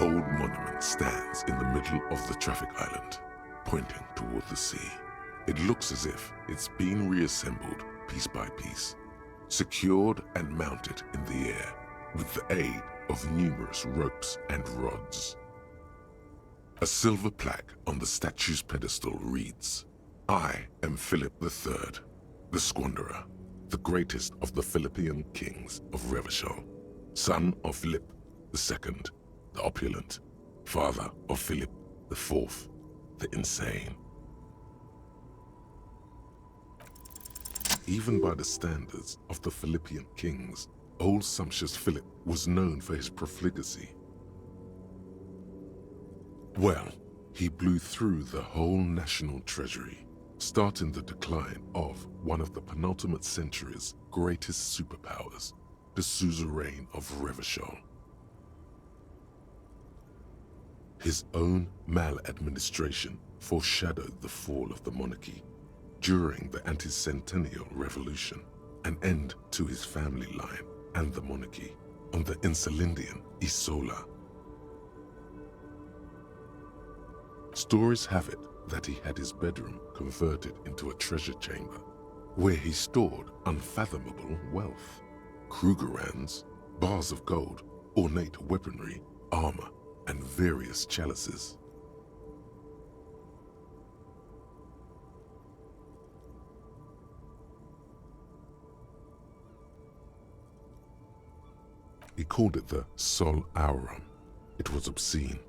gold monument stands in the middle of the traffic island, pointing toward the sea. It looks as if it's been reassembled piece by piece, secured and mounted in the air with the aid of numerous ropes and rods. A silver plaque on the statue's pedestal reads, "I am Fillip III, the Squanderer, the greatest of the Philippian kings of Revachol, son of Fillip II, the opulent, father of Philip IV, the insane." Even by the standards of the Philippian kings, old sumptuous Philip was known for his profligacy. Well, he blew through the whole national treasury, starting the decline of one of the penultimate century's greatest superpowers, the suzerain of Revachol. His own maladministration foreshadowed the fall of the monarchy during the anti-centennial revolution, an end to his family line and the monarchy on the Insulindian Isola. Stories have it that he had his bedroom converted into a treasure chamber where he stored unfathomable wealth, Krugerrands, bars of gold, ornate weaponry, armor, and various chalices. He called it the Sol Aurum. It was obscene.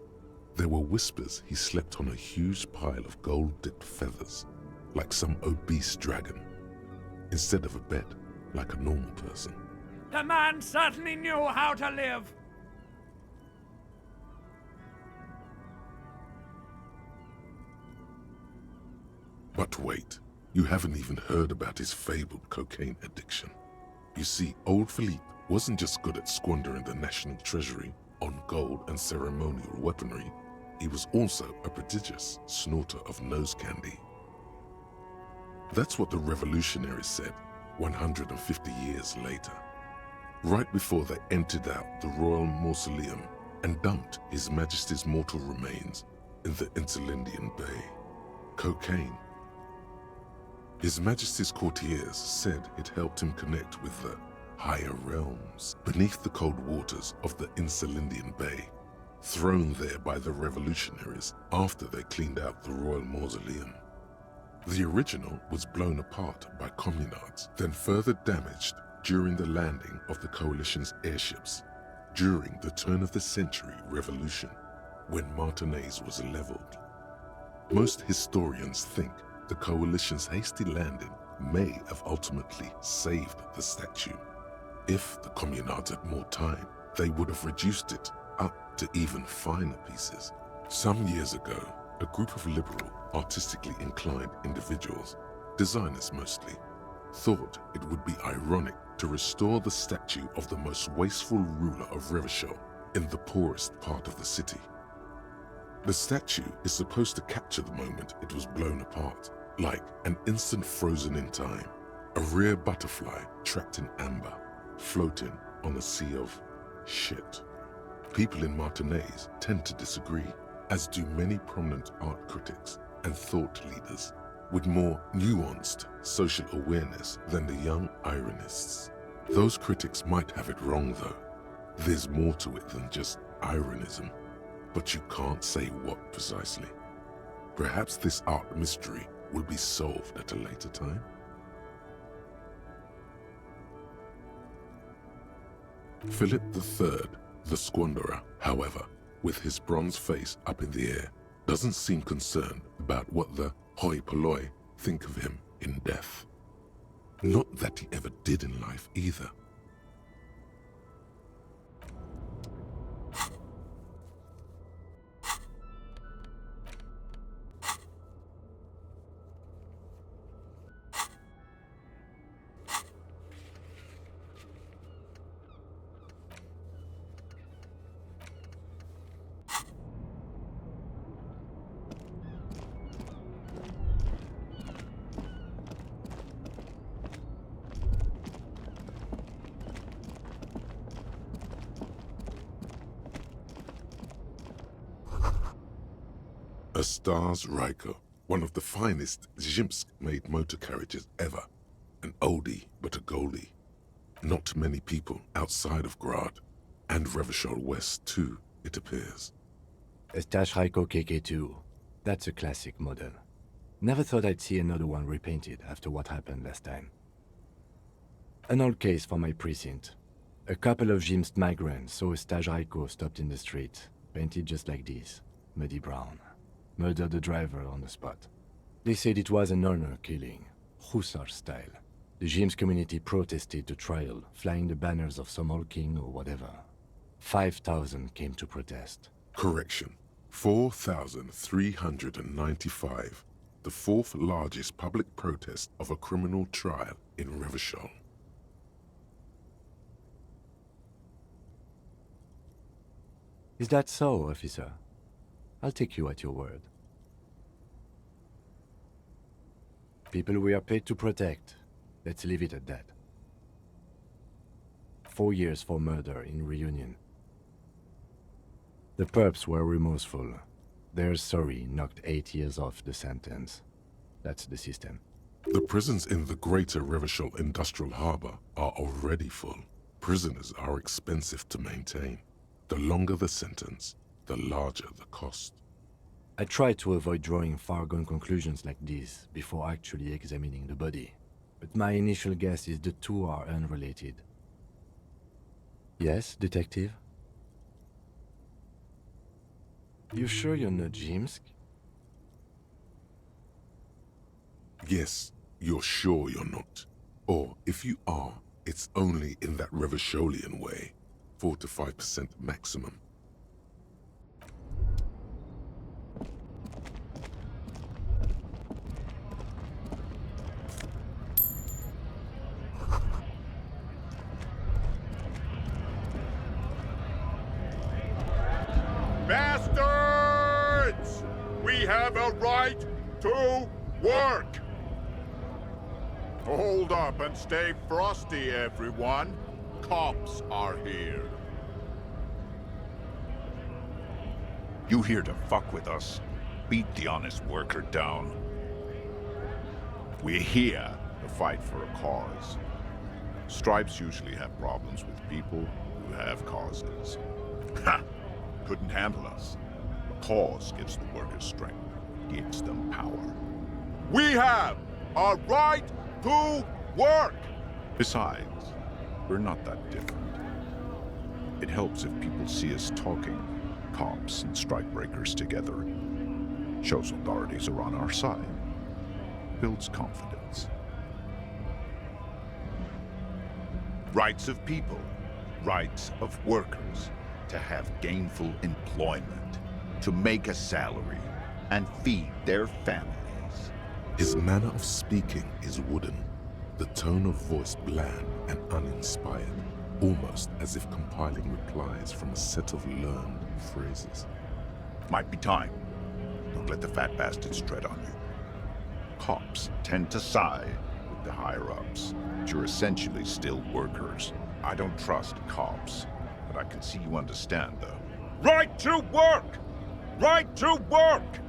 There were whispers he slept on a huge pile of gold-dipped feathers, like some obese dragon, instead of a bed, like a normal person. The man certainly knew how to live. But wait, you haven't even heard about his fabled cocaine addiction. You see, old Philippe wasn't just good at squandering the national treasury on gold and ceremonial weaponry, he was also a prodigious snorter of nose candy. That's what the revolutionaries said 150 years later, right before they emptied out the royal mausoleum and dumped His Majesty's mortal remains in the Insulindian Bay. Cocaine. His Majesty's courtiers said it helped him connect with the higher realms beneath the cold waters of the Insulindian Bay, thrown there by the revolutionaries after they cleaned out the royal mausoleum. The original was blown apart by communards, then further damaged during the landing of the coalition's airships during the turn-of-the-century revolution, when Martinez was leveled. Most historians think the coalition's hasty landing may have ultimately saved the statue. If the communards had more time, they would have reduced it up to even finer pieces. Some years ago, a group of liberal, artistically inclined individuals, designers mostly, thought it would be ironic to restore the statue of the most wasteful ruler of Revachol in the poorest part of the city. The statue is supposed to capture the moment it was blown apart, like an instant frozen in time, a rare butterfly trapped in amber, floating on a sea of shit. People in Martinez tend to disagree, as do many prominent art critics and thought leaders with more nuanced social awareness than the young ironists. Those critics might have it wrong though. There's more to it than just ironism, but you can't say what precisely. Perhaps this art mystery will be solved at a later time. Philip III, the Squanderer, however, with his bronze face up in the air, doesn't seem concerned about what the hoi polloi think of him in death. Not that he ever did in life either. A Stars Ryko, one of the finest Zhimsk-made motor carriages ever. An oldie, but a goldie. Not many people outside of Grad, and Revachol West too, it appears. A Stas Ryko KK2. That's a classic model. Never thought I'd see another one repainted after what happened last time. An old case for my precinct. A couple of Zhimsk migrants saw a Stas Ryko stopped in the street, painted just like this, muddy brown. Murdered the driver on the spot. They said it was an honor killing, Hussar style. The Zhimsk community protested the trial, flying the banners of some old king or whatever. 5,000 came to protest. Correction. 4,395. The fourth largest public protest of a criminal trial in Revachol. Is that so, officer? I'll take you at your word. People we are paid to protect. Let's leave it at that. 4 years for murder in Reunion. The perps were remorseful. Their sorry knocked 8 years off the sentence. That's the system. The prisons in the greater Revachol Industrial Harbor are already full. Prisoners are expensive to maintain. The longer the sentence, the larger the cost. I try to avoid drawing far-gone conclusions like these before actually examining the body. But my initial guess is the two are unrelated. Yes, detective? You sure you're not Zhimsk? Yes, you're sure you're not. Or if you are, it's only in that Revacholian way. 4 to 5% maximum. Bastards! We have a right to work! Hold up and stay frosty, everyone. Cops are here. You here to fuck with us? Beat the honest worker down. We're here to fight for a cause. Stripes usually have problems with people who have causes. Ha! Couldn't handle us. The cause gives the workers strength, gives them power. We have a right to work! Besides, we're not that different. It helps if people see us talking, cops and strikebreakers together. Shows authorities are on our side. Builds confidence. Rights of people, rights of workers, to have gainful employment, to make a salary, and feed their families. His manner of speaking is wooden, the tone of voice bland and uninspired, almost as if compiling replies from a set of learned phrases. Might be time. Don't let the fat bastards tread on you. Cops tend to side with the higher-ups, but you're essentially still workers. I don't trust cops, but I can see you understand the right to work! Right to work!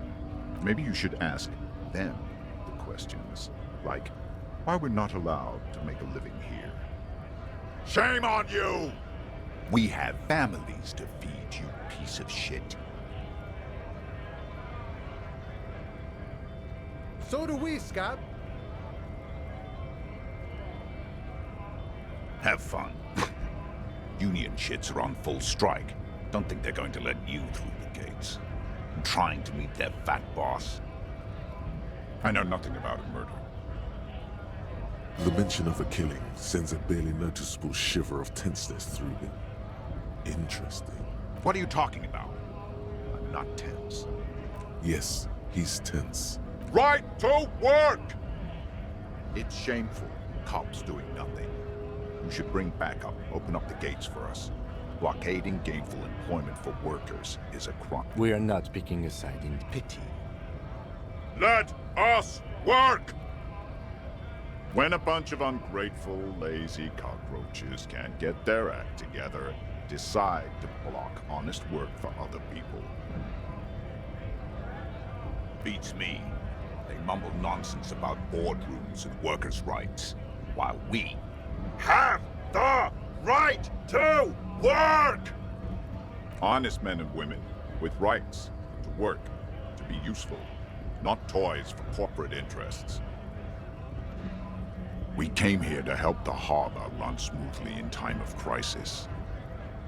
Maybe you should ask them the questions, like why we're not allowed to make a living here. Shame on you! We have families to feed, you piece of shit. So do we, Scott. Have fun. Union shits are on full strike. Don't think they're going to let you through the gates. I'm trying to meet their fat boss. I know nothing about a murder. The mention of a killing sends a barely noticeable shiver of tenseness through me. Interesting. What are you talking about? I'm not tense. Yes, he's tense. Right to work! It's shameful. Cops doing nothing. You should bring backup. Open up the gates for us. Blockading gainful employment for workers is a crime. We are not picking a side in pity. Let us work! When a bunch of ungrateful, lazy cockroaches can't get their act together, decide to block honest work for other people. beats me. They mumble nonsense about boardrooms and workers' rights, while we have the right to work! Honest men and women with rights to work, to be useful, not toys for corporate interests. We came here to help the harbor run smoothly in time of crisis.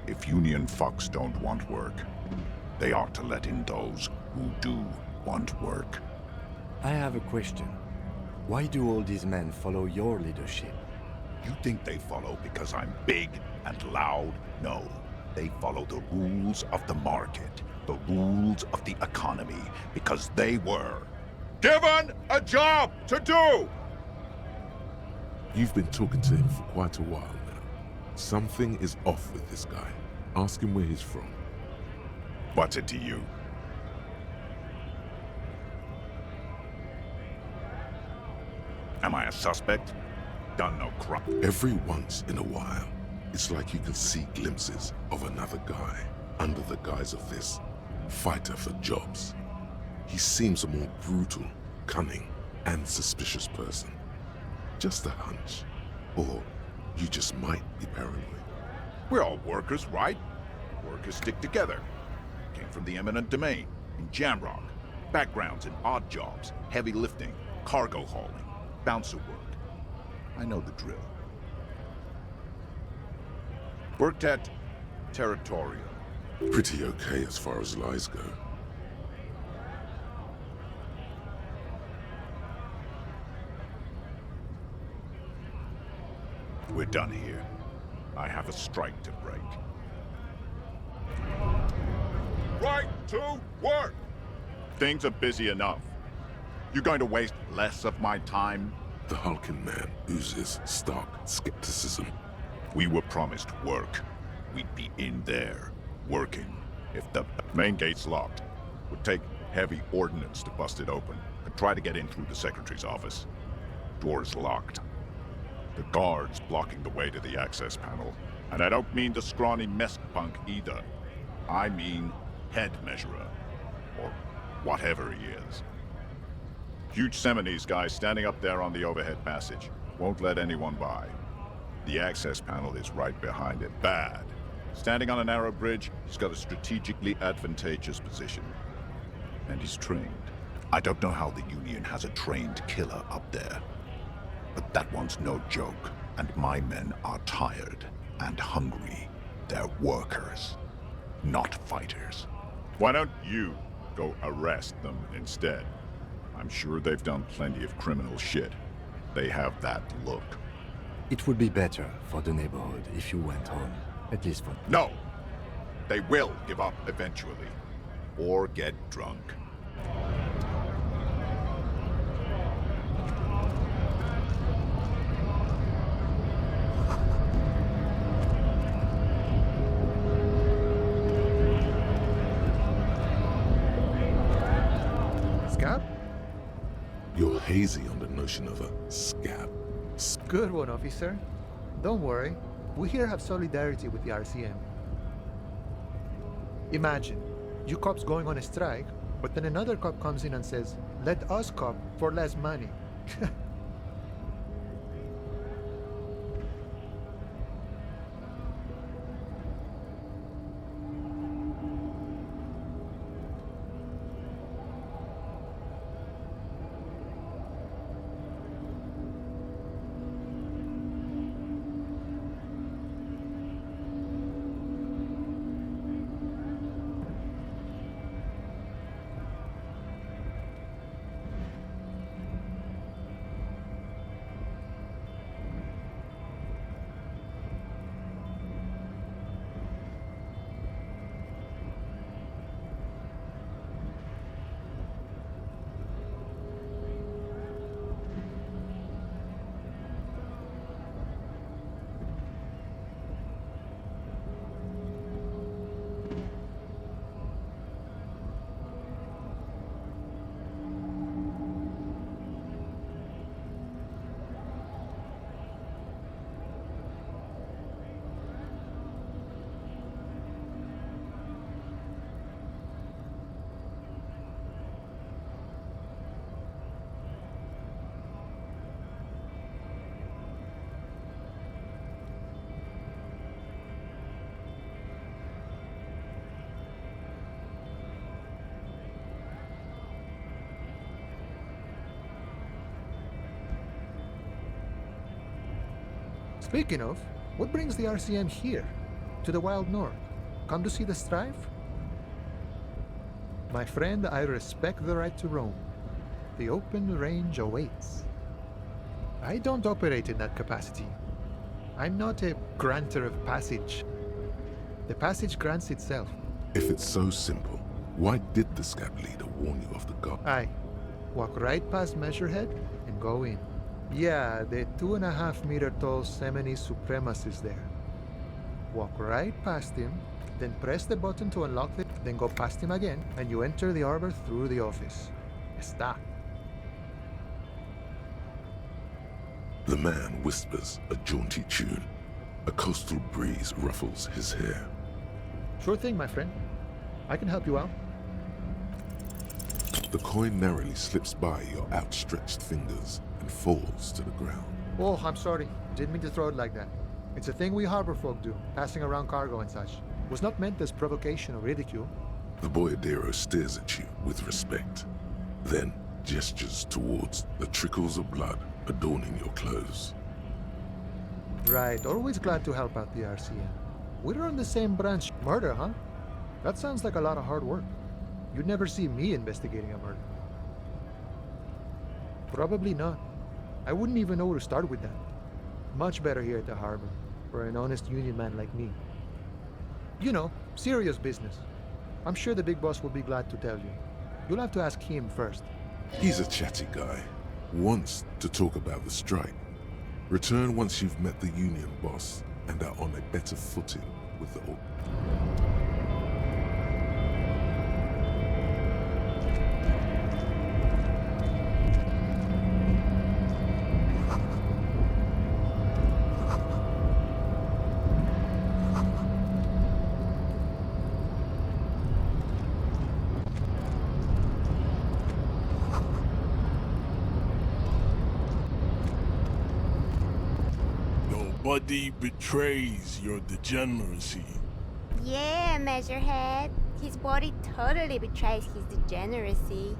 If union fucks don't want work, they ought to let in those who do want work. I have a question. Why do all these men follow your leadership? You think they follow because I'm big and loud? No. They follow the rules of the market, the rules of the economy, because they were given a job to do! You've been talking to him for quite a while now. Something is off with this guy. Ask him where he's from. What's it to you? Am I a suspect? Done no crap. Every once in a while, it's like you can see glimpses of another guy under the guise of this fighter for jobs. He seems a more brutal, cunning, and suspicious person. Just a hunch. Or you just might be paranoid. We're all workers, right? Workers stick together. Came from the eminent domain, in Jamrock. Backgrounds in odd jobs, heavy lifting, cargo hauling, bouncer work. I know the drill. Worked at Territorial. Pretty okay as far as lies go. We're done here. I have a strike to break. Right to work! Things are busy enough. You going to waste less of my time? The hulking man oozes stark skepticism. We were promised work. We'd be in there, working. If the main gate's locked, would take heavy ordnance to bust it open. Could try to get in through the secretary's office. Door's locked. The guard's blocking the way to the access panel. And I don't mean the scrawny mess punk either. I mean head measurer. Or whatever he is. Huge Seminese guy standing up there on the overhead passage. Won't let anyone by. The access panel is right behind it. Bad. Standing on a narrow bridge, he's got a strategically advantageous position. And he's trained. I don't know how the Union has a trained killer up there. But that one's no joke. And my men are tired and hungry. They're workers, not fighters. Why don't you go arrest them instead? I'm sure they've done plenty of criminal shit. They have that look. It would be better for the neighborhood if you went home, at least for... No! They will give up eventually. Or get drunk. Scab? You're hazy on the notion of a scab. Good one, officer. Don't worry. We here have solidarity with the RCM. Imagine, you cops going on a strike, but then another cop comes in and says, let us cop for less money. Speaking of, what brings the RCM here? To the Wild North? Come to see the strife? My friend, I respect the right to roam. The open range awaits. I don't operate in that capacity. I'm not a granter of passage. The passage grants itself. If it's so simple, why did the scab leader warn you of the guard? Aye. Walk right past Measurehead and go in. Yeah, the 2.5-meter tall Semini Supremus is there. Walk right past him, then press the button to unlock it, then go past him again, and you enter the arbor through the office. Está. The man whispers a jaunty tune. A coastal breeze ruffles his hair. Sure thing, my friend. I can help you out. The coin narrowly slips by your outstretched fingers and falls to the ground. Oh, I'm sorry. Didn't mean to throw it like that. It's a thing we harbor folk do, passing around cargo and such. Was not meant as provocation or ridicule. The boyadero stares at you with respect, then gestures towards the trickles of blood adorning your clothes. Right, always glad to help out the RCM. We're on the same branch. Murder, huh? That sounds like a lot of hard work. You'd never see me investigating a murder. Probably not. I wouldn't even know where to start with that. Much better here at the harbor, for an honest union man like me. You know, serious business. I'm sure the big boss will be glad to tell you. You'll have to ask him first. He's a chatty guy, wants to talk about the strike. Return once you've met the union boss and are on a better footing with the old. Nobody betrays your degeneracy. Yeah, Measurehead. His body totally betrays his degeneracy.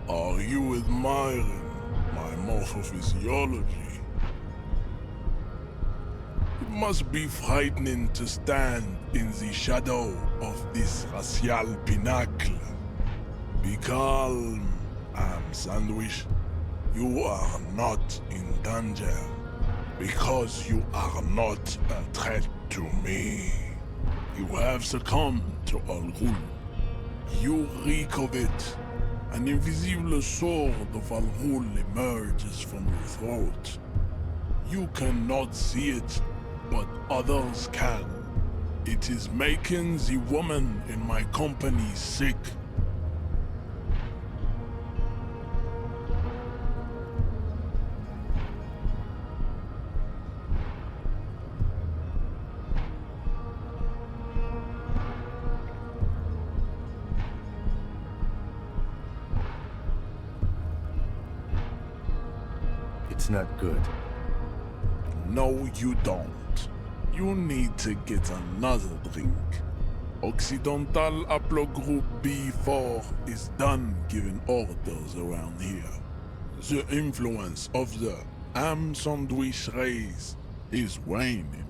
Are you admiring my morphophysiology? It must be frightening to stand in the shadow of this racial pinnacle. Be calm, Sandwich. You are not in danger, because you are not a threat to me. You have succumbed to Al Ghul. You reek of it. An invisible sword of Al Ghul emerges from your throat. You cannot see it, but others can. It is making the woman in my company sick. It's not good. No, you don't. You need to get another drink. Occidental Haplogroup B4 is done giving orders around here. The influence of the ham sandwich race is waning.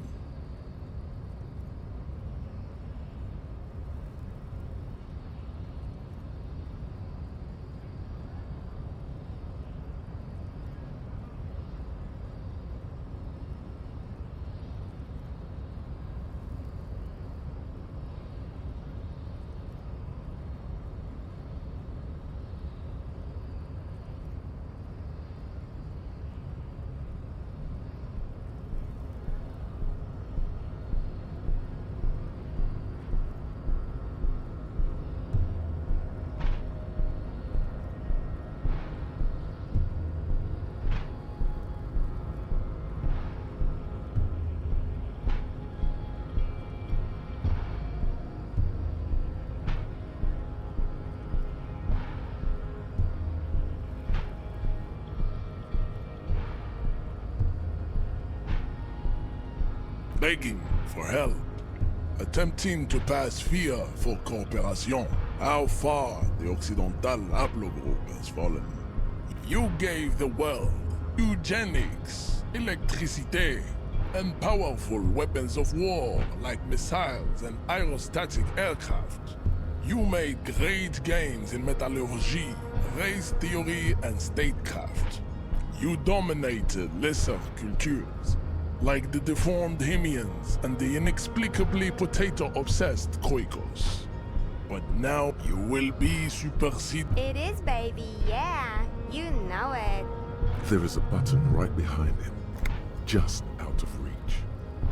begging for help, attempting to pass fear for cooperation. How far the Occidental Haplogroup has fallen. You gave the world eugenics, electricity, and powerful weapons of war like missiles and aerostatic aircraft. You made great gains in metallurgy, race theory, and statecraft. You dominated lesser cultures, like the deformed Hemians and the inexplicably potato-obsessed Khoikos. But now you will be superseded. It is, baby, yeah. You know it. There is a button right behind him, just out of reach.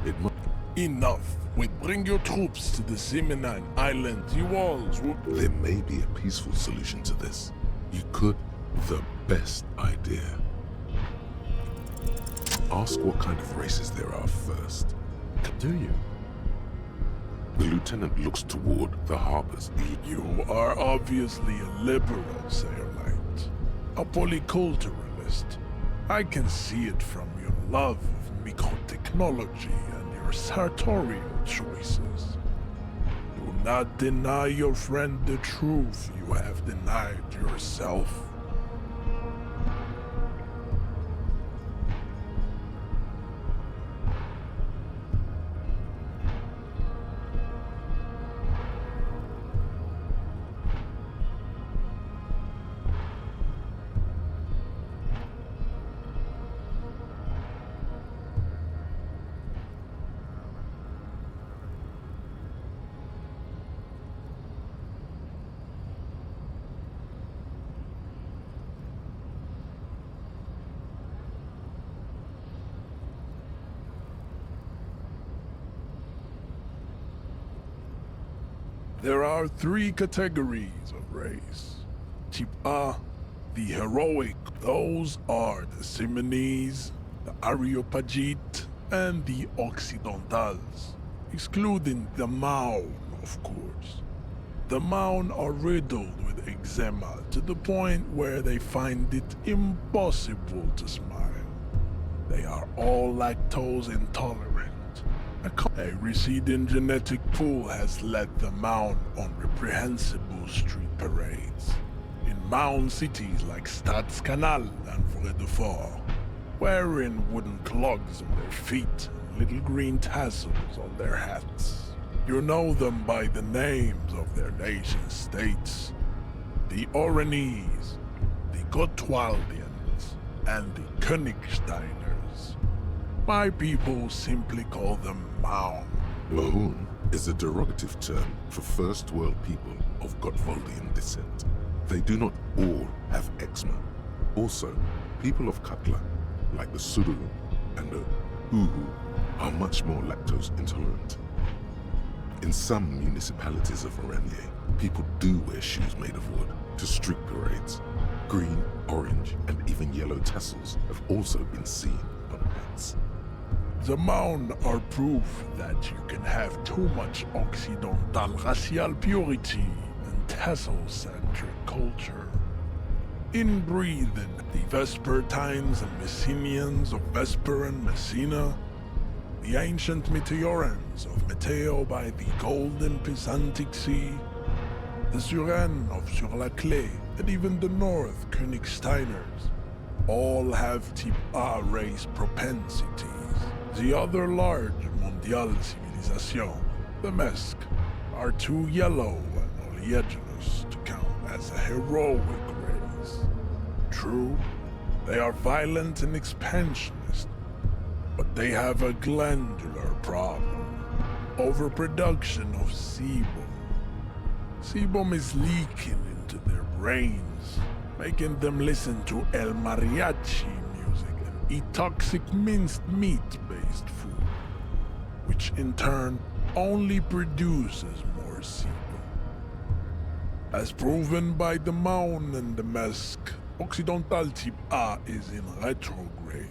It must. Enough. Bring your troops to the Simonine Island. You walls will... There may be a peaceful solution to this. You could. The best idea. Ask what kind of races there are first. Do you? The lieutenant looks toward the harbors. You are obviously a liberal, Sayerite. A polyculturalist. I can see it from your love of microtechnology and your sartorial choices. Do not deny your friend the truth you have denied yourself. There are three categories of race. Type A, the heroic. Those are the Simonese, the Areopagite, and the Occidentals, excluding the Maun, of course. The Maun are riddled with eczema to the point where they find it impossible to smile. They are all lactose intolerant. A receding genetic pool has led the Maun on reprehensible street parades. In Maun cities like Stadskanal and Feltherre, wearing wooden clogs on their feet and little green tassels on their hats. You know them by the names of their nation-states. The Oranese, the Gotwaldians, and the Königsteiners. My people simply call them Maun. Maun is a derogative term for first world people of Gotwaldian descent. They do not all have eczema. Also, people of Katla, like the Suru and the Uhu, are much more lactose intolerant. In some municipalities of Oranje, people do wear shoes made of wood to street parades. Green, orange, and even yellow tassels have also been seen on hats. The Maun are proof that you can have too much Occidental racial purity and tassel-centric culture. Inbreathing the Vespertines and Messenians of Vesper and Messina, the ancient Meteorans of Meteo by the golden Pisantic Sea, the Suren of Sur-la-Clé, and even the North Königsteiners, all have Type A race propensities. The other large Mondial civilization, the Mesk, are too yellow and oleaginous to count as a heroic race. True, they are violent and expansionist, but they have a glandular problem. Overproduction of sebum. Sebum is leaking into their brains, making them listen to El Mariachi music and eat toxic minced meat-based food, which in turn only produces more sebum. As proven by the Maun and the Mesk, Occidental Type A is in retrograde.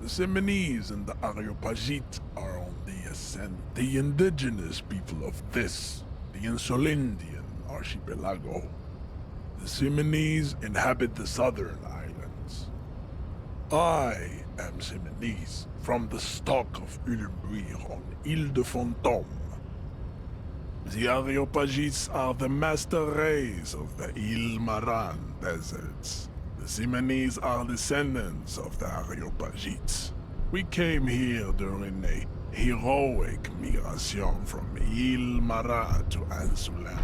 The Simonese and the Areopagite are on the ascent. The indigenous people of this, the Insulindian archipelago. The Simonese inhabit the southern islands. I am Simonese, from the stock of Ulmbuir on Ile de Fantôme. The Areopagites are the master race of the Ile Maran deserts. The Simonese are descendants of the Areopagites. We came here during a heroic migration from Ile Marat to Ansuland,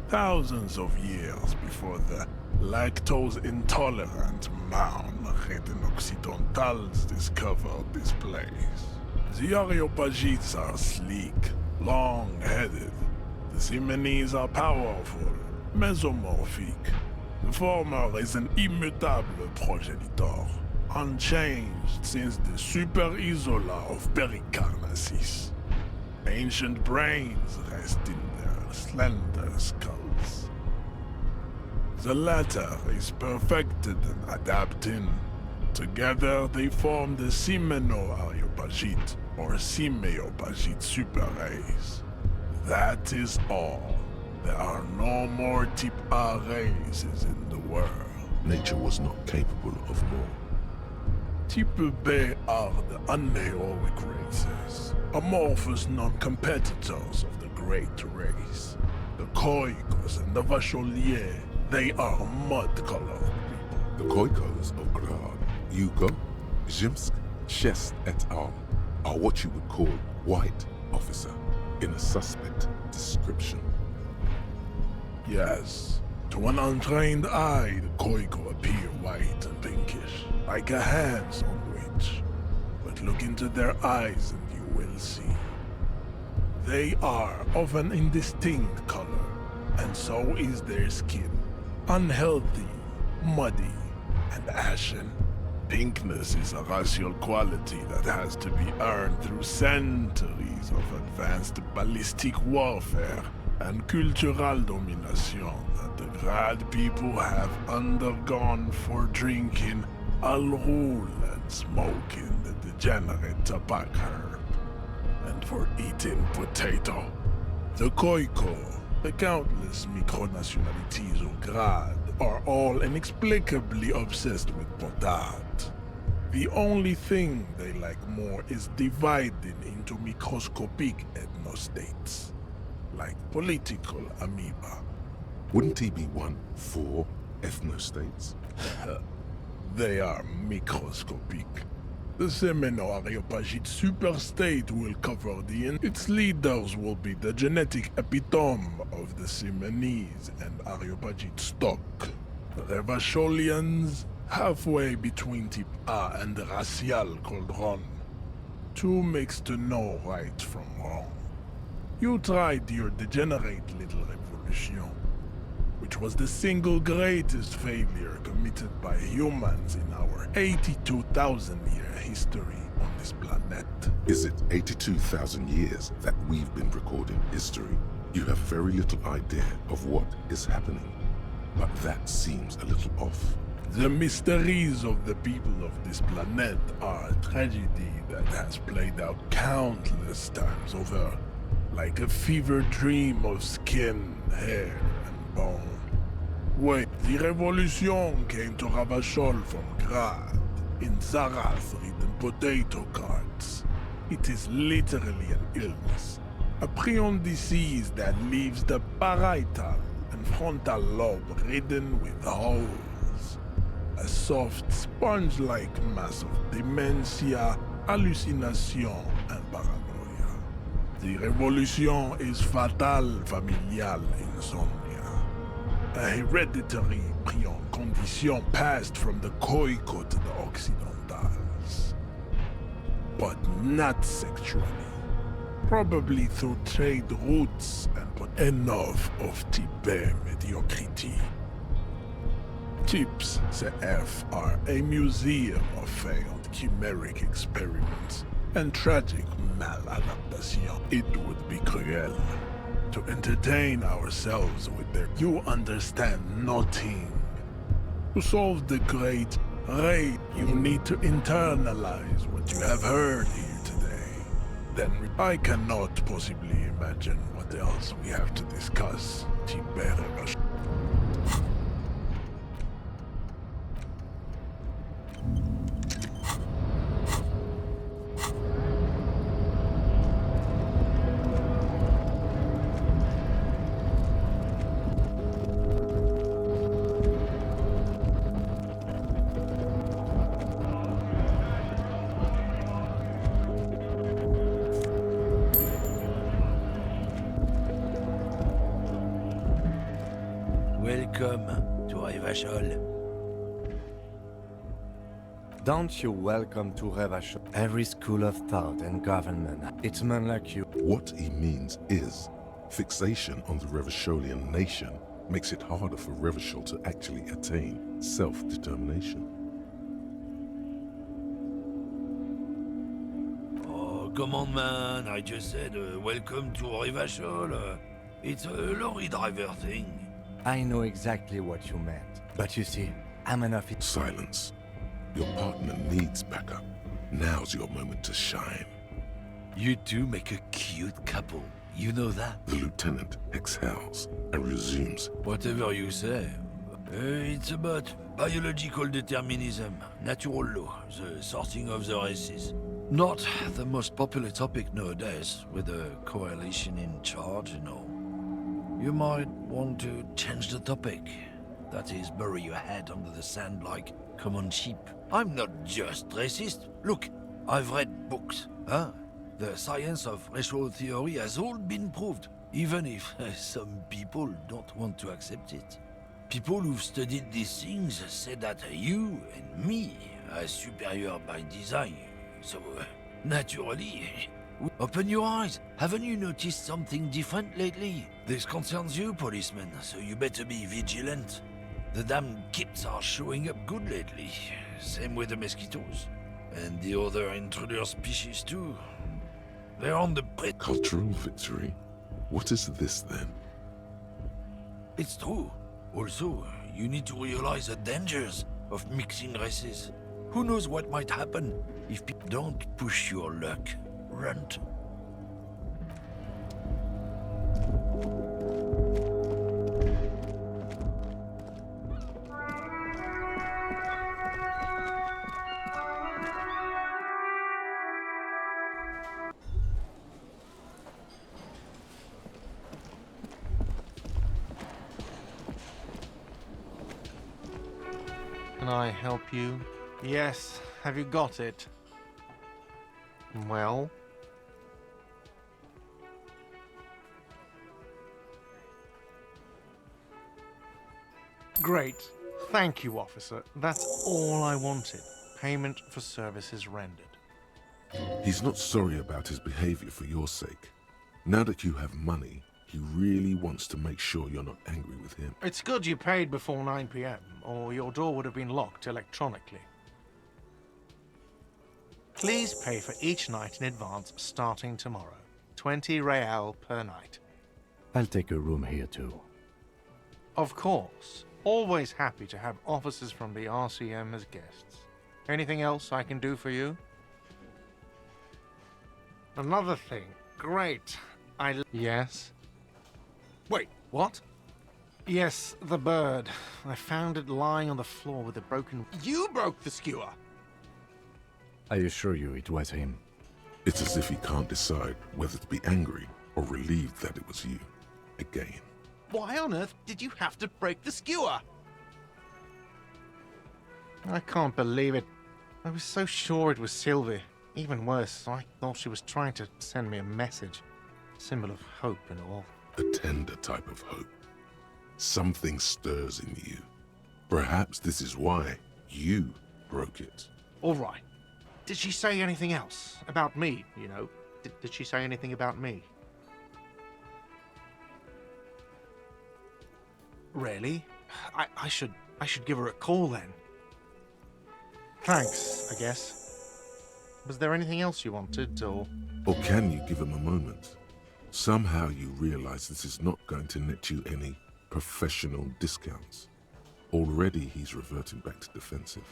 thousands of years before the lactose-intolerant Marne-ridden Occidentals discovered this place. The Areopagites are sleek, long-headed. The Simonese are powerful, mesomorphic. The former is an immutable progenitor, unchanged since the Super Isola of Pericarnassus. Ancient brains rest in their slender skulls. The latter is perfected and adapting. Together they form the Simeno-Areopagite or Simeopagite super race. That is all. There are no more type A races in the world. Nature was not capable of more. Type B are the unheroic races, amorphous non-competitors of the great race. The Khoikos and the Vacholier, they are mud-colored people. The Khoikos of Grad, Yugo, Zhimsk, Shest et al. Are what you would call white, officer, in a suspect description. Yes, to an untrained eye, the Khoiko appear white and pinkish, like a hand sandwich. But look into their eyes and you will see. They are of an indistinct color, and so is their skin. Unhealthy, muddy, and ashen. Pinkness is a racial quality that has to be earned through centuries of advanced ballistic warfare and cultural domination that the Grad people have undergone for drinking Al-Rul and smoking the degenerate tobacco herb, and for eating potato. The Khoiko, the countless micronationalities of Grad, are all inexplicably obsessed with potat. The only thing they like more is dividing into microscopic ethnostates, like political amoeba. Wouldn't he be one for ethnostates? They are microscopic. The Semeno-Areopagite superstate will cover its leaders will be the genetic epitome of the Simonese and Areopagite stock. The Revacholians, halfway between type A and the racial cauldron. Two makes to know right from wrong. You tried your degenerate little revolution, which was the single greatest failure committed by humans in our 82,000-year history on this planet. Is it 82,000 years that we've been recording history? You have very little idea of what is happening, but that seems a little off. The mysteries of the people of this planet are a tragedy that has played out countless times over, like a fever dream of skin, hair, and bone. Wait, the revolution came to Ravachol from Grad, in Zarath-ridden potato carts. It is literally an illness, a prion disease that leaves the parietal and frontal lobe ridden with holes. A soft, sponge-like mass of dementia, hallucination, and paranoia. The revolution is fatal familial insomnia, a hereditary prion condition passed from the Khoiko to the Occidentals. But not sexually. Probably through trade routes and enough of Tibet mediocrity. Tips CF are a museum of failed chimeric experiments and tragic maladaptation. It would be cruel to entertain ourselves with their "you understand nothing." To solve the great raid, you need to internalize what you have heard here today. Then I cannot possibly imagine what else we have to discuss. Tibet. Welcome to Revachol. Don't you welcome to Revachol? Every school of thought and government. It's men like you. What he means is, fixation on the Revacholian nation makes it harder for Revachol to actually attain self-determination. Oh, come on, man. I just said welcome to Revachol. It's a lorry driver thing. I know exactly what you meant. But you see, I'm an officer. Silence. Your partner needs backup. Now's your moment to shine. You two make a cute couple. You know that? The lieutenant exhales and resumes. Whatever you say. It's about biological determinism, natural law, the sorting of the races. Not the most popular topic nowadays, with the coalition in charge and all. You might want to change the topic. That is, bury your head under the sand like common sheep. I'm not just racist. Look, I've read books, huh? The science of racial theory has all been proved, even if some people don't want to accept it. People who've studied these things say that you and me are superior by design, so naturally, open your eyes. Haven't you noticed something different lately? This concerns you, policeman, so you better be vigilant. The damn kids are showing up good lately. Same with the mosquitoes. And the other intruder species too. They're on the Cultural victory? What is this then? It's true. Also, you need to realize the dangers of mixing races. Who knows what might happen if people don't push your luck. Run. Can I help you? Yes, have you got it? Well? Great. Thank you, officer. That's all I wanted. Payment for services rendered. He's not sorry about his behavior for your sake. Now that you have money, he really wants to make sure you're not angry with him. It's good you paid before 9 p.m., or your door would have been locked electronically. Please pay for each night in advance starting tomorrow. 20 real per night. I'll take a room here too. Of course. Always happy to have officers from the RCM as guests. Anything else I can do for you? Another thing. Great. Yes? Wait, what? Yes, the bird. I found it lying on the floor with a broken... You broke the skewer! I assure you it was him. It's as if he can't decide whether to be angry or relieved that it was you. Again. Why on earth did you have to break the skewer? I can't believe it. I was so sure it was Sylvie. Even worse, I thought she was trying to send me a message. Symbol of hope and all. A tender type of hope. Something stirs in you. Perhaps this is why you broke it. All right. Did she say anything else? About me, you know? Did she say anything about me? Really? I should give her a call then. Thanks, I guess. Was there anything else you wanted, or... Or can you give him a moment? Somehow you realize this is not going to net you any professional discounts. Already he's reverting back to defensive.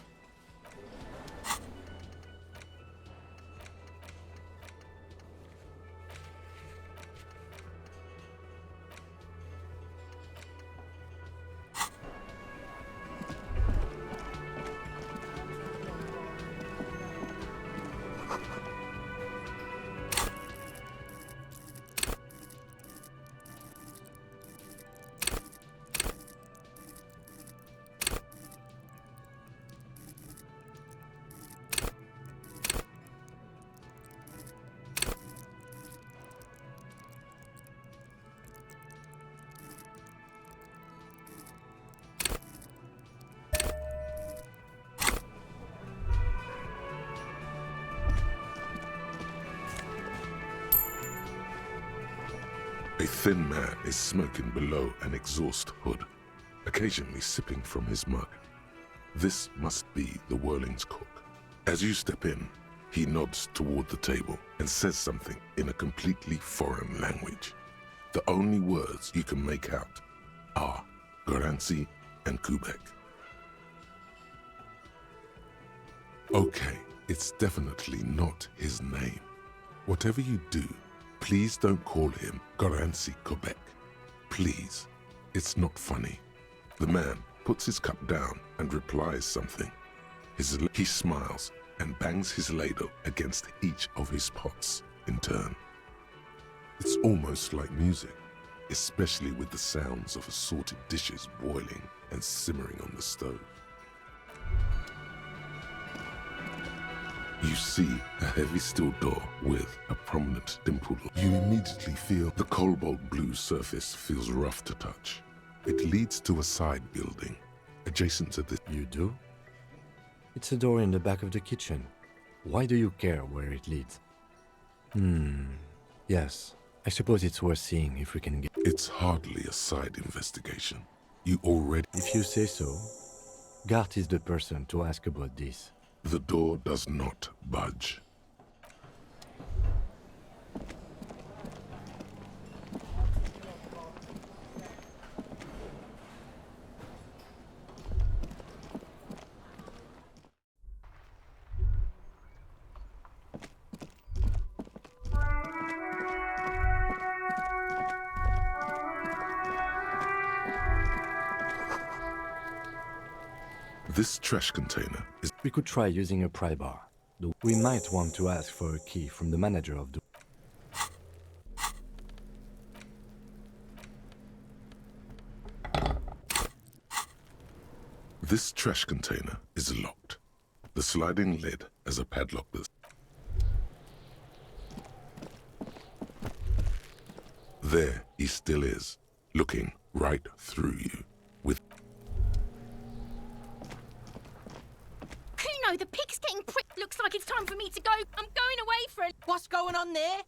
A thin man is smoking below an exhaust hood, occasionally sipping from his mug. This must be the Whirling's cook. As you step in, he nods toward the table and says something in a completely foreign language. The only words you can make out are Garancy and Quebec. Okay, it's definitely not his name. Whatever you do, please don't call him Garancy Quebec. Please, it's not funny. The man puts his cup down and replies something. He smiles and bangs his ladle against each of his pots in turn. It's almost like music, especially with the sounds of assorted dishes boiling and simmering on the stove. You see a heavy steel door with a prominent dimple. You immediately feel the cobalt blue surface feels rough to touch. It leads to a side building, adjacent to the... You do? It's a door in the back of the kitchen. Why do you care where it leads? Yes. I suppose it's worth seeing if we can get... It's hardly a side investigation. You already... If you say so, Gart is the person to ask about this. The door does not budge. This trash container is... We could try using a pry bar. Though we might want to ask for a key from the manager of the... This trash container is locked. The sliding lid has a padlock that's... There he still is, looking right through you, with... Kuno, the pig's getting pricked. Looks like it's time for me to go. I'm going away for a... What's going on there?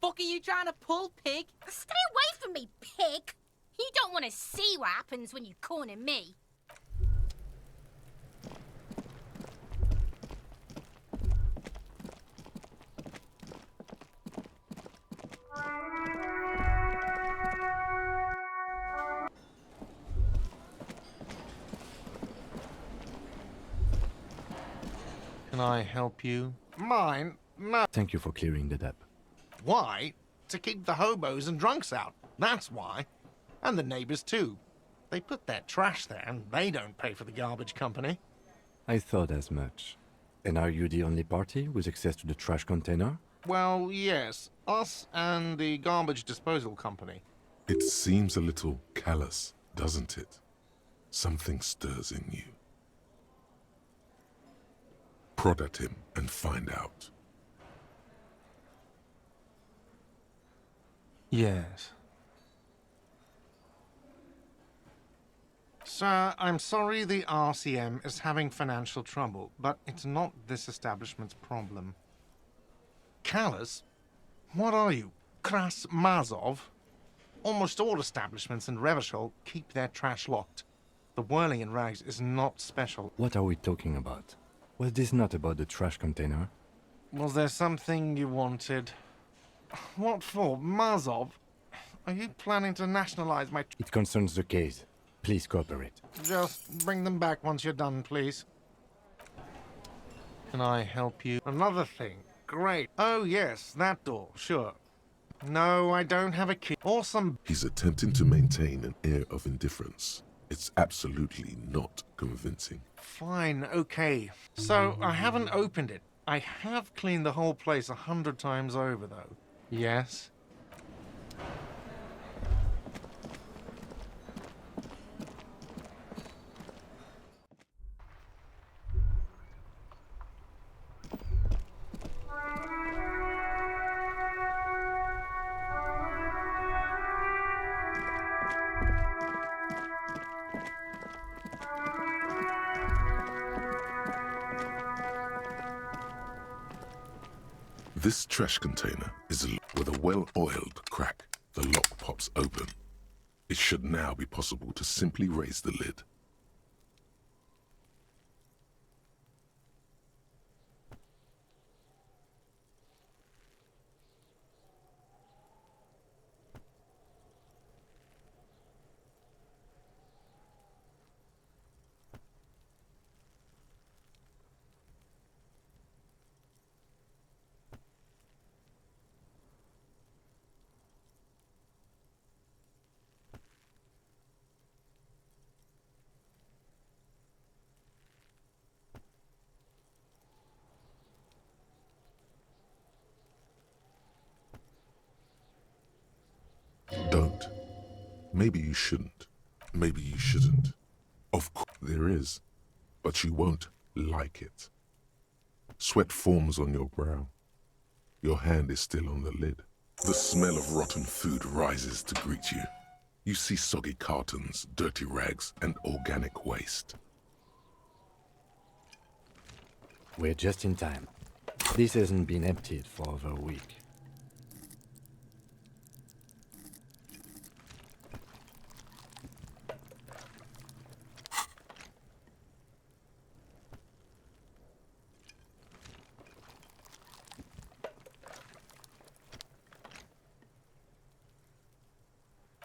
Fuck are you trying to pull, pig? Stay away from me, pig. You don't want to see what happens when you corner me. Can I help you? Mine? No. Thank you for clearing that up. Why? To keep the hobos and drunks out. That's why. And the neighbors too. They put their trash there and they don't pay for the garbage company. I thought as much. And are you the only party with access to the trash container? Well, yes. Us and the garbage disposal company. It seems a little callous, doesn't it? Something stirs in you. Prod at him and find out. Yes. Sir, I'm sorry the RCM is having financial trouble, but it's not this establishment's problem. Callous? What are you, Kras Mazov? Almost all establishments in Revachol keep their trash locked. The whirling in rags is not special. What are we talking about? Was this not about the trash container? Was there something you wanted? What for? Mazov? Are you planning to nationalize my... It concerns the case. Please cooperate. Just bring them back once you're done, please. Can I help you? Another thing. Great. Oh, yes, that door. Sure. No, I don't have a key. Or some... He's attempting to maintain an air of indifference. It's absolutely not convincing. Fine, okay. So, I haven't opened it. I have cleaned the whole place 100 times over, though. Yes? This trash container is with a well-oiled crack The lock pops open. It should now be possible to simply raise the lid. Don't. Maybe you shouldn't. Maybe you shouldn't. Of course there is, but you won't like it. Sweat forms on your brow. Your hand is still on the lid. The smell of rotten food rises to greet you. You see soggy cartons, dirty rags, and organic waste. We're just in time. This hasn't been emptied for over a week.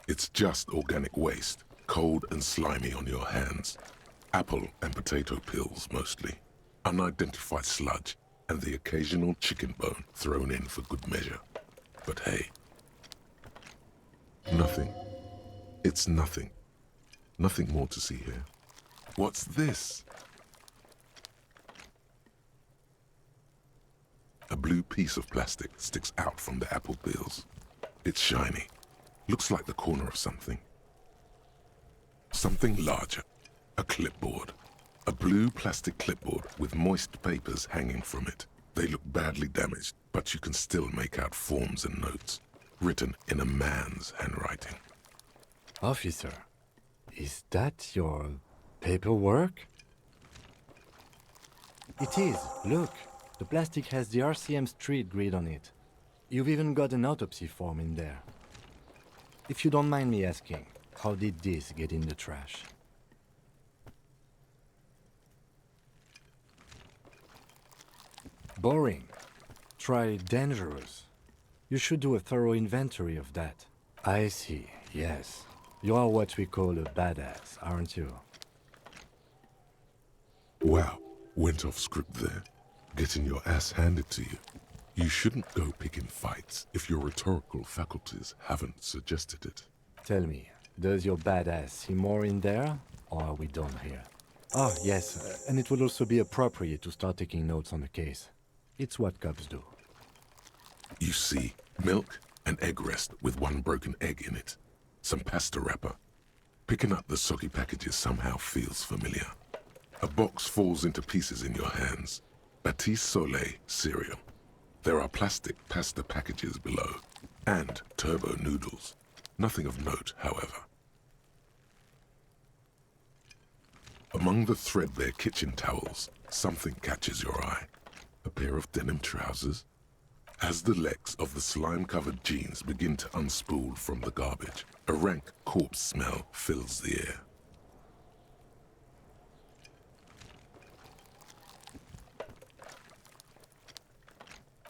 It's just organic waste, cold and slimy on your hands. Apple and potato peels, mostly. Unidentified sludge, and the occasional chicken bone thrown in for good measure. But hey, nothing. It's nothing. Nothing more to see here. What's this? A blue piece of plastic sticks out from the apple peels. It's shiny. Looks like the corner of something. Something larger. A clipboard. A blue plastic clipboard with moist papers hanging from it. They look badly damaged, but you can still make out forms and notes, written in a man's handwriting. Officer, is that your paperwork? It is. Look, the plastic has the RCM street grid on it. You've even got an autopsy form in there. If you don't mind me asking, how did this get in the trash? Boring. Try dangerous. You should do a thorough inventory of that. I see, yes. You are what we call a badass, aren't you? Wow, went off script there. Getting your ass handed to you. You shouldn't go picking fights if your rhetorical faculties haven't suggested it. Tell me, does your badass see more in there, or are we done here? Oh, yes, and it would also be appropriate to start taking notes on the case. It's what cops do. You see, milk, an egg rest with one broken egg in it, some pasta wrapper. Picking up the soggy packages somehow feels familiar. A box falls into pieces in your hands. Batiste Soleil cereal. There are plastic pasta packages below, and turbo noodles. Nothing of note, however. Among the threadbare kitchen towels, something catches your eye. A pair of denim trousers. As the legs of the slime-covered jeans begin to unspool from the garbage, a rank corpse smell fills the air.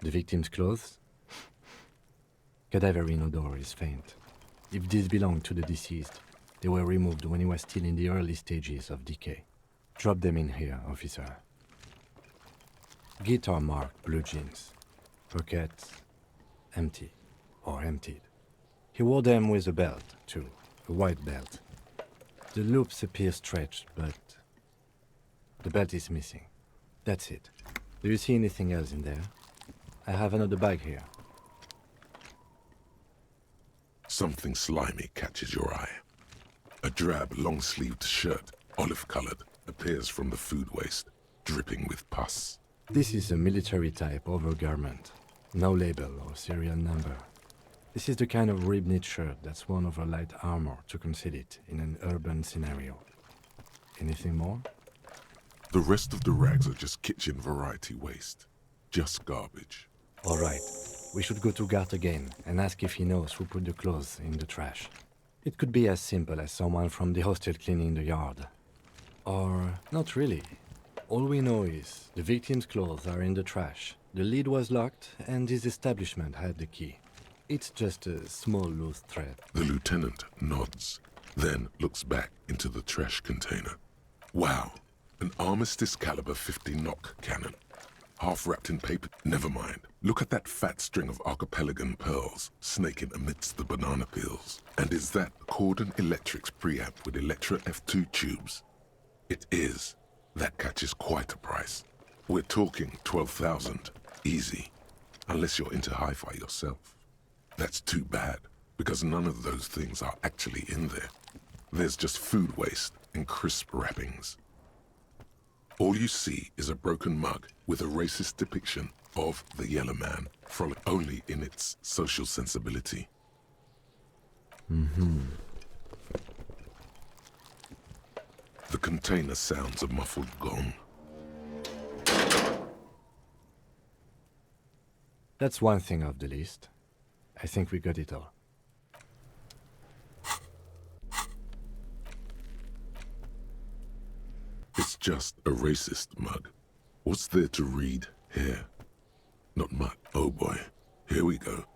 The victim's clothes? Cadaverine odor is faint. If these belong to the deceased, they were removed when he was still in the early stages of decay. Drop them in here, officer. Guitar marked blue jeans. Pockets empty or emptied. He wore them with a belt, too, a white belt. The loops appear stretched, but the belt is missing. That's it. Do you see anything else in there? I have another bag here. Something slimy catches your eye. A drab, long-sleeved shirt, olive-colored, appears from the food waste, dripping with pus. This is a military-type overgarment. No label or serial number. This is the kind of rib-knit shirt that's worn over light armor to conceal it in an urban scenario. Anything more? The rest of the rags are just kitchen variety waste. Just garbage. All right. We should go to Gart again and ask if he knows who put the clothes in the trash. It could be as simple as someone from the hostel cleaning the yard. Or not really. All we know is the victim's clothes are in the trash, the lid was locked, and his establishment had the key. It's just a small loose thread. The lieutenant nods, then looks back into the trash container. Wow, an armistice caliber 50 knock cannon. Half wrapped in paper. Never mind. Look at that fat string of archipelagon pearls snaking amidst the banana peels. And is that Cordon Electric's preamp with Electra F2 tubes? It is. That catches quite a price. We're talking 12,000. Easy. Unless you're into hi-fi yourself. That's too bad, because none of those things are actually in there. There's just food waste and crisp wrappings. All you see is a broken mug with a racist depiction of the yellow man, frolic only in its social sensibility. The container sounds a muffled gong. That's one thing off the list. I think we got it all. It's just a racist mug. What's there to read here? Not much. Oh boy, here we go.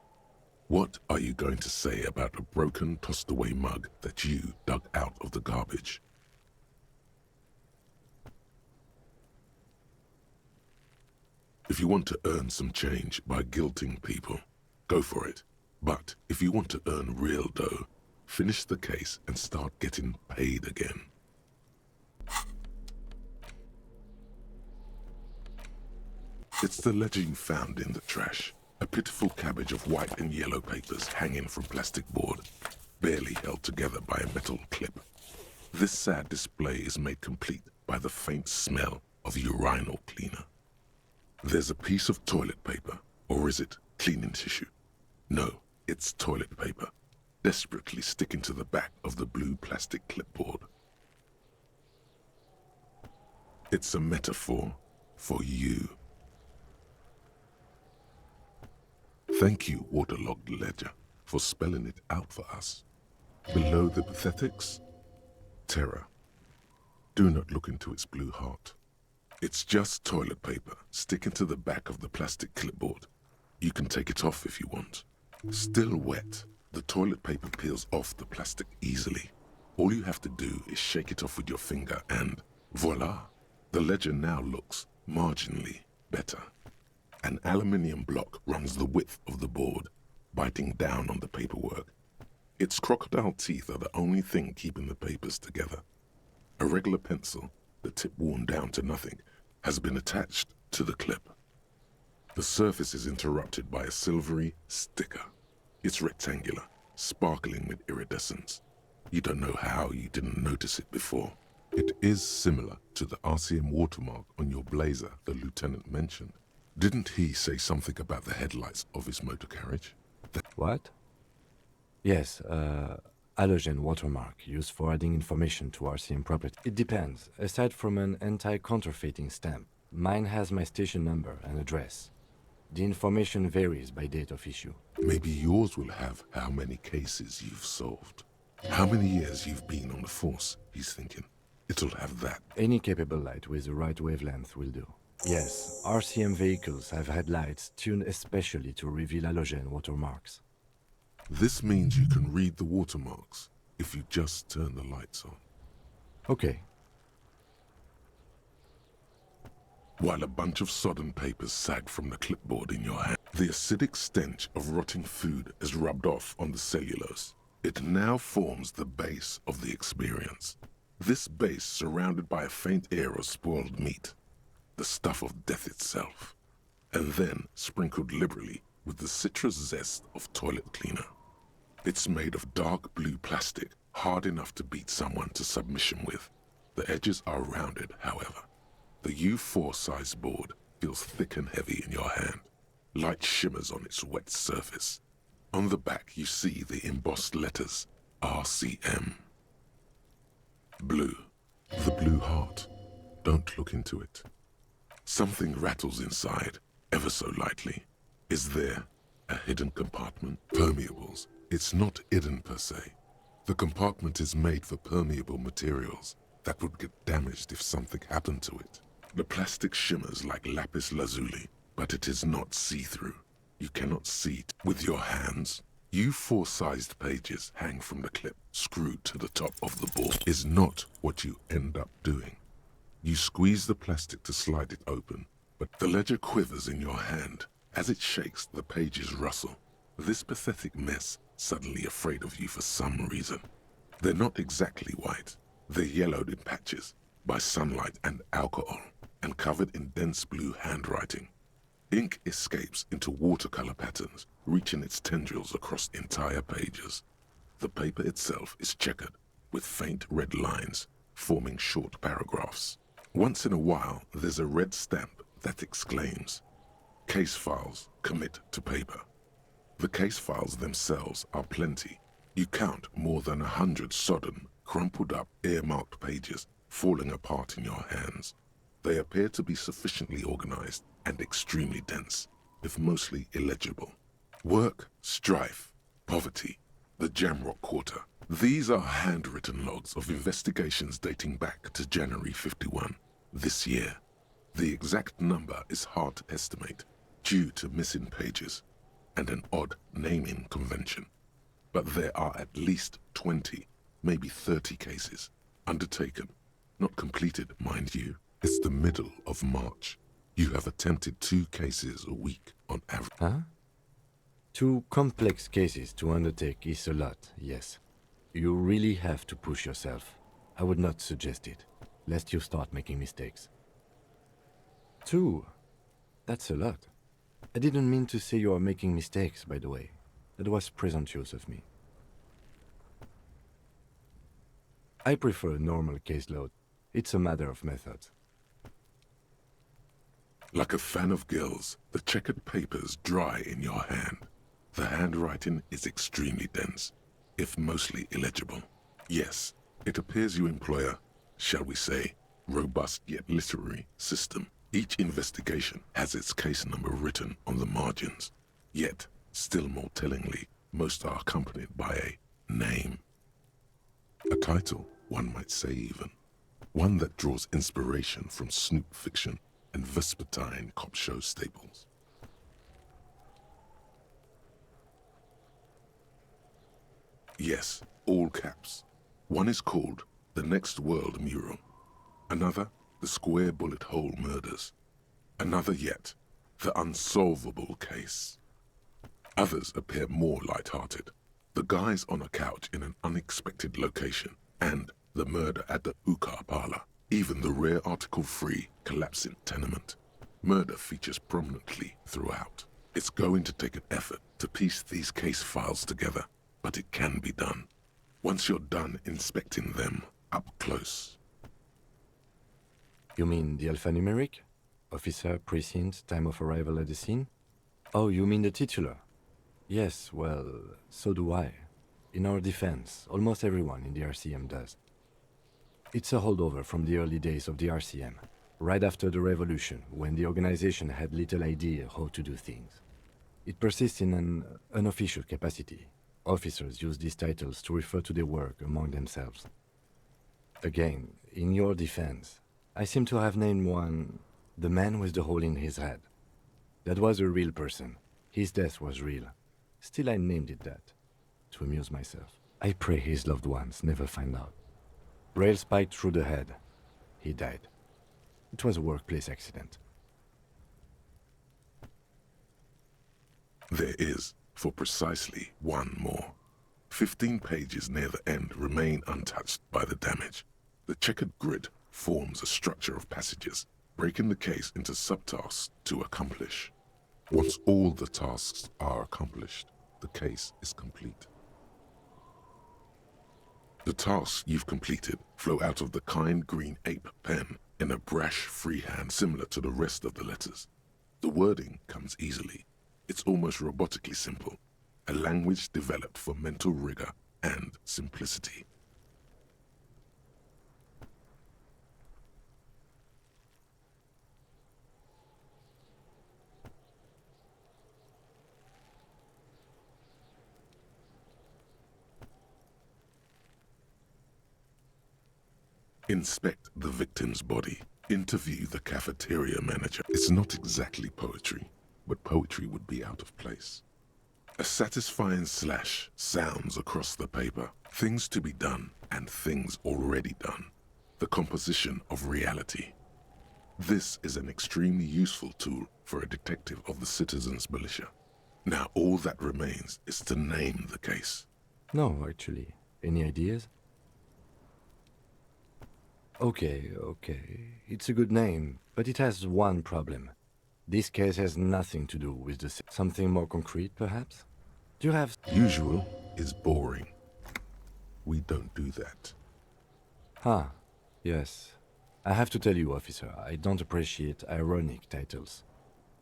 What are you going to say about a broken, tossed-away mug that you dug out of the garbage? If you want to earn some change by guilting people, go for it. But if you want to earn real dough, finish the case and start getting paid again. It's the ledger you found in the trash. A pitiful cabbage of white and yellow papers hanging from plastic board, barely held together by a metal clip. This sad display is made complete by the faint smell of urinal cleaner. There's a piece of toilet paper, or is it cleaning tissue? No, it's toilet paper, desperately sticking to the back of the blue plastic clipboard. It's a metaphor for you. Thank you, waterlogged ledger, for spelling it out for us. Below the pathetics, terror. Do not look into its blue heart. It's just toilet paper sticking to the back of the plastic clipboard. You can take it off if you want. Still wet, the toilet paper peels off the plastic easily. All you have to do is shake it off with your finger and voila! The ledger now looks marginally better. An aluminium block runs the width of the board, biting down on the paperwork. Its crocodile teeth are the only thing keeping the papers together. A regular pencil, the tip worn down to nothing, has been attached to the clip. The surface is interrupted by a silvery sticker. It's rectangular, sparkling with iridescence. You don't know how you didn't notice it before. It is similar to the RCM watermark on your blazer the lieutenant mentioned. Didn't he say something about the headlights of his motor carriage? What? Yes, halogen watermark used for adding information to RCM property. It depends. Aside from an anti-counterfeiting stamp, mine has my station number and address. The information varies by date of issue. Maybe yours will have how many cases you've solved. How many years you've been on the force, he's thinking. It'll have that. Any capable light with the right wavelength will do. Yes, RCM vehicles have had lights tuned especially to reveal halogen watermarks. This means you can read the watermarks if you just turn the lights on. Okay. While a bunch of sodden papers sag from the clipboard in your hand, the acidic stench of rotting food is rubbed off on the cellulose. It now forms the base of the experience. This base surrounded by a faint air of spoiled meat, the stuff of death itself, and then sprinkled liberally with the citrus zest of toilet cleaner. It's made of dark blue plastic, hard enough to beat someone to submission with. The edges are rounded, however. The U4 size board feels thick and heavy in your hand. Light shimmers on its wet surface. On the back you see the embossed letters, RCM. Blue. The blue heart. Don't look into it. Something rattles inside, ever so lightly. Is there A hidden compartment? Permeables. It's not hidden per se. The compartment is made for permeable materials that would get damaged if something happened to it. The plastic shimmers like lapis lazuli, but it is not see-through. You cannot see it with your hands. U4-sized pages hang from the clip screwed to the top of the board is not what you end up doing. You squeeze the plastic to slide it open, but the ledger quivers in your hand. As it shakes, the pages rustle. This pathetic mess suddenly afraid of you for some reason. They're not exactly white. They're yellowed in patches by sunlight and alcohol, and covered in dense blue handwriting. Ink escapes into watercolor patterns, reaching its tendrils across entire pages. The paper itself is checkered, with faint red lines, forming short paragraphs. Once in a while, there's a red stamp that exclaims, "Case files commit to paper." The case files themselves are plenty. You count more than 100 sodden, crumpled up, earmarked pages falling apart in your hands. They appear to be sufficiently organized and extremely dense, if mostly illegible. Work, strife, poverty, the Jamrock Quarter. These are handwritten logs of investigations dating back to January 51, this year. The exact number is hard to estimate due to missing pages and an odd naming convention. But there are at least 20, maybe 30 cases undertaken, not completed, mind you. It's the middle of March. You have attempted 2 cases a week on average. Huh? 2 complex cases to undertake is a lot, yes. You really have to push yourself. I would not suggest it, lest you start making mistakes. 2? That's a lot. I didn't mean to say you are making mistakes, by the way. That was presumptuous of me. I prefer a normal caseload. It's a matter of method. Like a fan of gills, the checkered papers dry in your hand. The handwriting is extremely dense, if mostly illegible. Yes, it appears you employ a, shall we say, robust yet literary system. Each investigation has its case number written on the margins. Yet, still more tellingly, most are accompanied by a name. A title, one might say even. One that draws inspiration from snoop fiction and vespertine cop show staples. Yes, all caps. One is called The Next World Mural. Another, The Square Bullet Hole Murders. Another yet, The Unsolvable Case. Others appear more light-hearted. The guys on a couch in an unexpected location, and the murder at the hookah parlor. Even the rare article-free collapsing tenement. Murder features prominently throughout. It's going to take an effort to piece these case files together, but it can be done. Once you're done inspecting them up close. You mean the alphanumeric? Officer, precinct, time of arrival at the scene? Oh, you mean the titular? Yes, well, so do I. In our defense, almost everyone in the RCM does. It's a holdover from the early days of the RCM, right after the revolution, when the organization had little idea how to do things. It persists in an unofficial capacity. Officers use these titles to refer to their work among themselves. Again, in your defense, I seem to have named one the man with the hole in his head. That was a real person. His death was real. Still, I named it that, to amuse myself. I pray his loved ones never find out. Rail spiked through the head. He died. It was a workplace accident. There is, for precisely one more. 15 pages near the end remain untouched by the damage. The checkered grid forms a structure of passages, breaking the case into subtasks to accomplish. Once all the tasks are accomplished, the case is complete. The tasks you've completed flow out of the kind green ape pen in a brash freehand similar to the rest of the letters. The wording comes easily. It's almost robotically simple, a language developed for mental rigor and simplicity. Inspect the victim's body. Interview the cafeteria manager. It's not exactly poetry, but poetry would be out of place. A satisfying slash sounds across the paper. Things to be done and things already done. The composition of reality. This is an extremely useful tool for a detective of the citizens' militia. Now all that remains is to name the case. No, actually. Any ideas? Okay. It's a good name, but it has one problem. This case has nothing to do with the... Something more concrete, perhaps? Do you have... Usual is boring. We don't do that. Ah, yes. I have to tell you, officer, I don't appreciate ironic titles.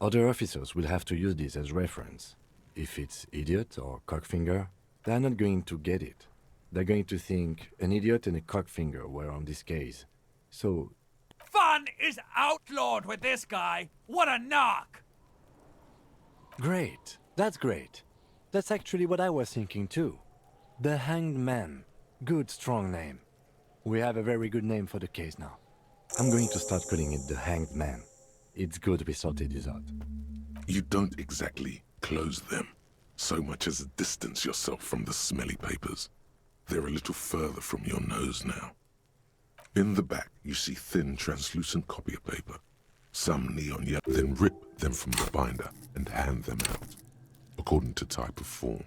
Other officers will have to use this as reference. If it's idiot or cockfinger, they're not going to get it. They're going to think an idiot and a cockfinger were on this case. So... Fun is outlawed with this guy. What a knock! Great. That's great. That's actually what I was thinking too. The Hanged Man. Good, strong name. We have a very good name for the case now. I'm going to start calling it the Hanged Man. It's good we sorted this out. You don't exactly close them, so much as distance yourself from the smelly papers. They're a little further from your nose now. In the back, you see thin, translucent copy of paper. Some neon yellow, then rip them from the binder and hand them out, according to type of form.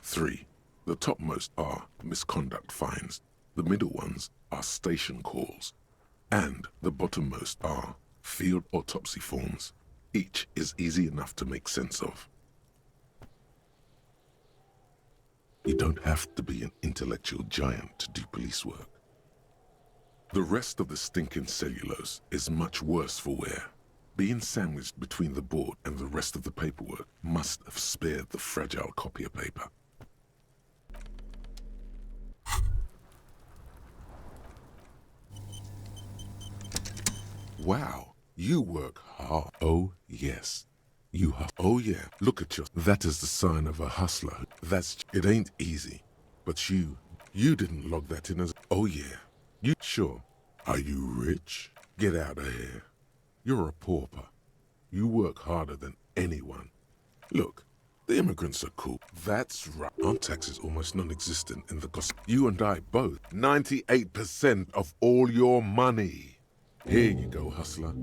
Three. The topmost are misconduct fines, the middle ones are station calls, and the bottommost are field autopsy forms. Each is easy enough to make sense of. You don't have to be an intellectual giant to do police work. The rest of the stinking cellulose is much worse for wear. Being sandwiched between the board and the rest of the paperwork must have spared the fragile copy of paper. Wow, you work hard. Oh, yes. You oh yeah, look at you. That is the sign of a hustler. It ain't easy. But you didn't log that in as, oh yeah. You sure? Are you rich? Get out of here. You're a pauper. You work harder than anyone. Look, the immigrants are cool. That's right. Our tax is almost non-existent in the cost. You and I both. 98% of all your money. Here you go, hustler.